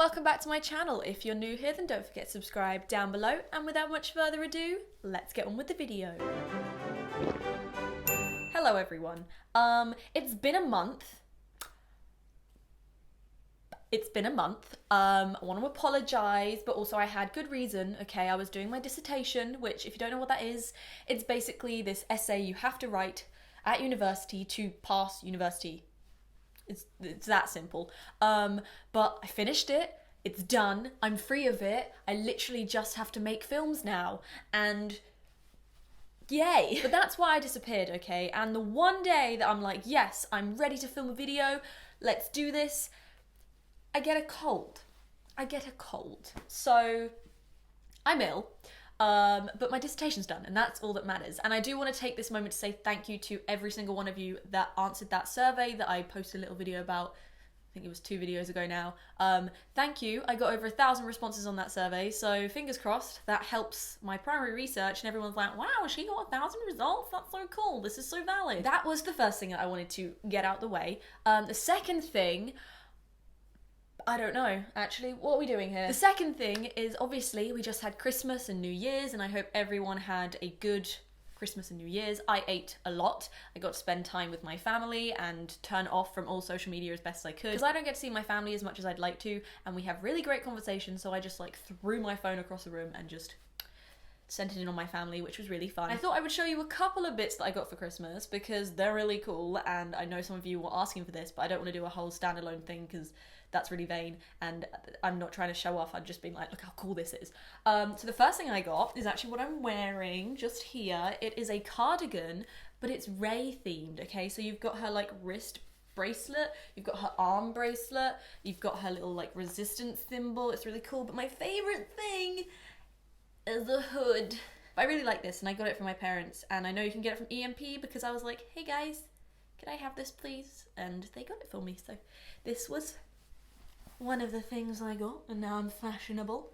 welcome back to my channel. If you're new here, then don't forget to subscribe down below. And without much further ado, let's get on with the video. Hello everyone. It's been a month. I want to apologise, but also I had good reason, okay? I was doing my dissertation, which, if you don't know what that is, it's basically this essay you have to write at university to pass university. It's that simple. But I finished it. It's done. I'm free of it. I literally just have to make films now. And yay. But that's why I disappeared, okay? And the one day that I'm like, yes, I'm ready to film a video. Let's do this. I get a cold. So I'm ill. But my dissertation's done, and that's all that matters. And I do want to take this moment to say thank you to every single one of you that answered that survey that I posted a little video about. I think it was 2 videos ago now. Thank you. I got over 1,000 responses on that survey, so fingers crossed. That helps my primary research, and everyone's like, wow, she got 1,000 results? That's so cool. This is so valid. That was the first thing that I wanted to get out the way. The second thing, I don't know, actually. What are we doing here? The second thing is, obviously, we just had Christmas and New Year's, and I hope everyone had a good Christmas and New Year's. I ate a lot. I got to spend time with my family and turn off from all social media as best as I could, because I don't get to see my family as much as I'd like to, and we have really great conversations, so I just like threw my phone across the room and just sent it in on my family, which was really fun. I thought I would show you a couple of bits that I got for Christmas because they're really cool, and I know some of you were asking for this, but I don't want to do a whole standalone thing because that's really vain, and I'm not trying to show off. I've just been like, look how cool this is. So the first thing I got is actually what I'm wearing just here. It is a cardigan, but it's Ray themed, okay? So you've got her like wrist bracelet, you've got her arm bracelet, you've got her little like resistance symbol. It's really cool, but my favorite thing is the hood. But I really like this, and I got it from my parents, and I know you can get it from EMP because I was like, hey guys, can I have this please? And they got it for me, so this was one of the things I got, and now I'm fashionable.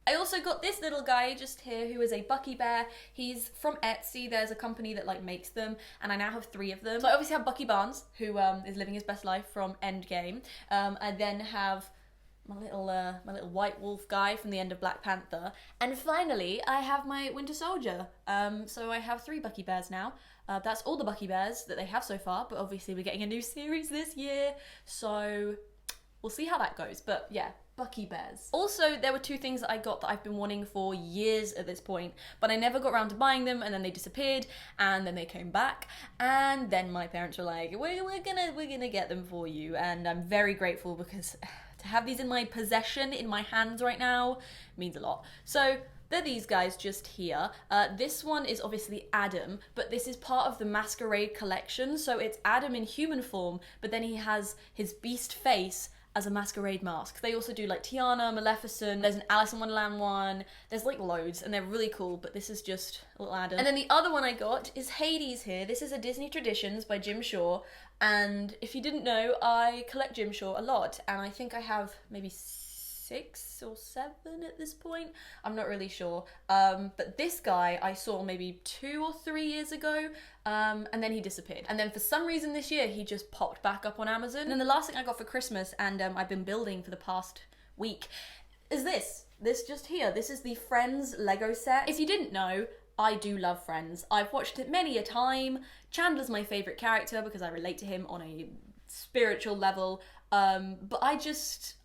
I also got this little guy just here who is a Bucky Bear. He's from Etsy. There's a company that like makes them, and I now have 3 of them. So I obviously have Bucky Barnes, who is living his best life from Endgame. I then have my little white wolf guy from the end of Black Panther. And finally, I have my Winter Soldier. So I have 3 Bucky Bears now. That's all the Bucky Bears that they have so far, but obviously we're getting a new series this year, so we'll see how that goes. But yeah, Bucky Bears. Also, there were 2 things that I got that I've been wanting for years at this point, but I never got around to buying them, and then they disappeared, and then they came back, and then my parents were like, we're gonna get them for you, and I'm very grateful because to have these in my possession, in my hands right now, means a lot. So they're these guys just here. This one is obviously Adam, but this is part of the Masquerade collection, so it's Adam in human form, but then he has his beast face as a masquerade mask. They also do like Tiana, Maleficent, there's an Alice in Wonderland one, there's like loads, and they're really cool, but this is just a little Adam. And then the other one I got is HAYNES here. This is a Disney Traditions by Jim Shaw, and if you didn't know, I collect Jim Shaw a lot, and I think I have maybe 6 or 7 at this point. I'm not really sure. But this guy I saw maybe 2 or 3 years ago, and then he disappeared. And then for some reason this year, he just popped back up on Amazon. And then the last thing I got for Christmas, and I've been building for the past week, is this. This just here. This is the Friends Lego set. If you didn't know, I do love Friends. I've watched it many a time. Chandler's my favourite character because I relate to him on a spiritual level. But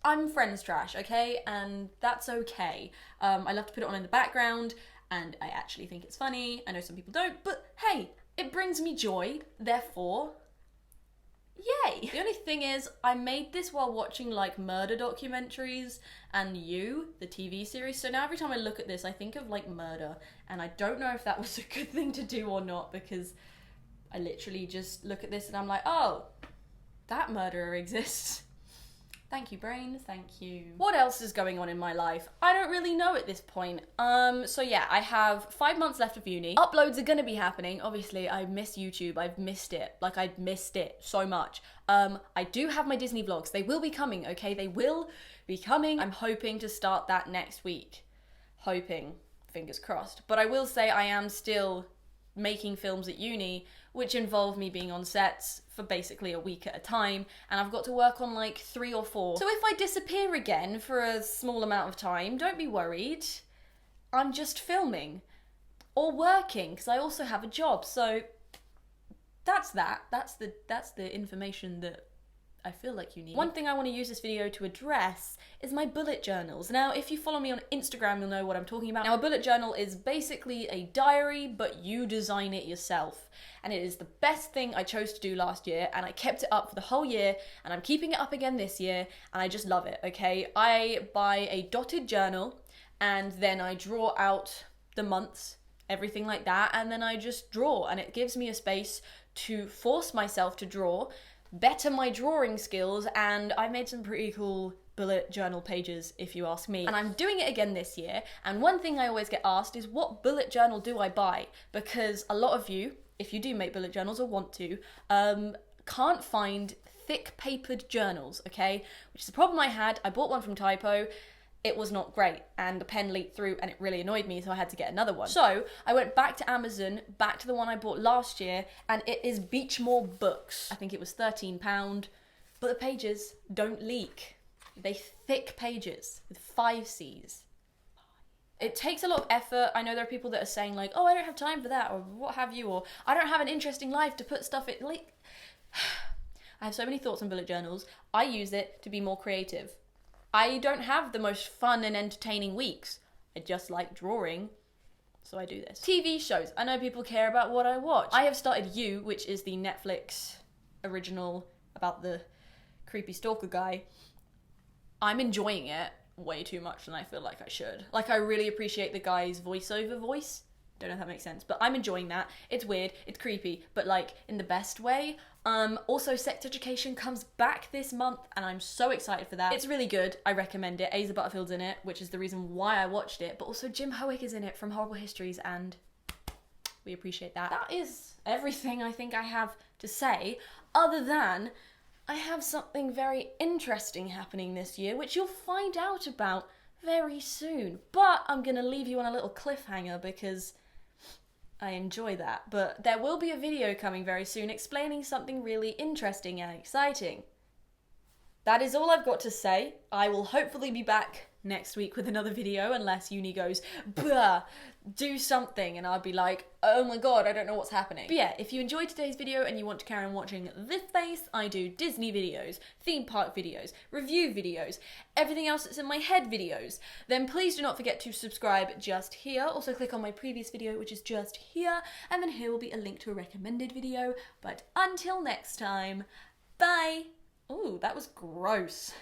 I'm Friends trash, okay? And that's okay. I love to put it on in the background, and I actually think it's funny. I know some people don't, but hey, it brings me joy, therefore, yay! The only thing is, I made this while watching like murder documentaries and You, the TV series, so now every time I look at this, I think of like murder, and I don't know if that was a good thing to do or not, because I literally just look at this and I'm like, oh, that murderer exists. Thank you, brain, thank you. What else is going on in my life? I don't really know at this point. So yeah, I have 5 months left of uni. Uploads are gonna be happening. Obviously, I miss YouTube. I've missed it. Like, I've missed it so much. I do have my Disney vlogs. They will be coming, okay? They will be coming. I'm hoping to start that next week. Hoping. Fingers crossed. But I will say I am still making films at uni, which involve me being on sets for basically a week at a time, and I've got to work on like 3 or 4. So if I disappear again for a small amount of time, don't be worried. I'm just filming or working, because I also have a job. So that's that. That's the information that I feel like you need. One thing I want to use this video to address is my bullet journals. Now, if you follow me on Instagram, you'll know what I'm talking about. Now, a bullet journal is basically a diary, but you design it yourself. And it is the best thing I chose to do last year, and I kept it up for the whole year, and I'm keeping it up again this year, and I just love it, okay? I buy a dotted journal, and then I draw out the months, everything like that, and then I just draw, and it gives me a space to force myself to draw, better my drawing skills, and I made some pretty cool bullet journal pages, if you ask me. And I'm doing it again this year, and one thing I always get asked is, what bullet journal do I buy? Because a lot of you, if you do make bullet journals or want to, can't find thick papered journals, okay? Which is the problem I had. I bought one from Typo. It was not great, and the pen leaked through, and it really annoyed me, so I had to get another one. So I went back to Amazon, back to the one I bought last year, and it is Beechmore Books. I think it was £13, but the pages don't leak. They're thick pages with 5 C's. It takes a lot of effort. I know there are people that are saying like, oh, I don't have time for that, or what have you, or I don't have an interesting life to put stuff in. Like, I have so many thoughts on bullet journals. I use it to be more creative. I don't have the most fun and entertaining weeks. I just like drawing, so I do this. TV shows. I know people care about what I watch. I have started You, which is the Netflix original about the creepy stalker guy. I'm enjoying it way too much than I feel like I should. Like, I really appreciate the guy's voiceover voice. Don't know if that makes sense, but I'm enjoying that. It's weird, it's creepy, but like in the best way. Also, Sex Education comes back this month, and I'm so excited for that. It's really good. I recommend it. Asa Butterfield's in it, which is the reason why I watched it, but also Jim Howick is in it from Horrible Histories, and we appreciate that. That is everything I think I have to say, other than I have something very interesting happening this year, which you'll find out about very soon. But I'm gonna leave you on a little cliffhanger because I enjoy that. But there will be a video coming very soon explaining something really interesting and exciting. That is all I've got to say. I will hopefully be back next week with another video, unless uni goes, "Bah, do something," and I'll be like, oh my god, I don't know what's happening. But yeah, if you enjoyed today's video and you want to carry on watching this face, I do Disney videos, theme park videos, review videos, everything else that's in my head videos, then please do not forget to subscribe just here. Also click on my previous video, which is just here, and then here will be a link to a recommended video. But until next time, bye! Ooh, that was gross.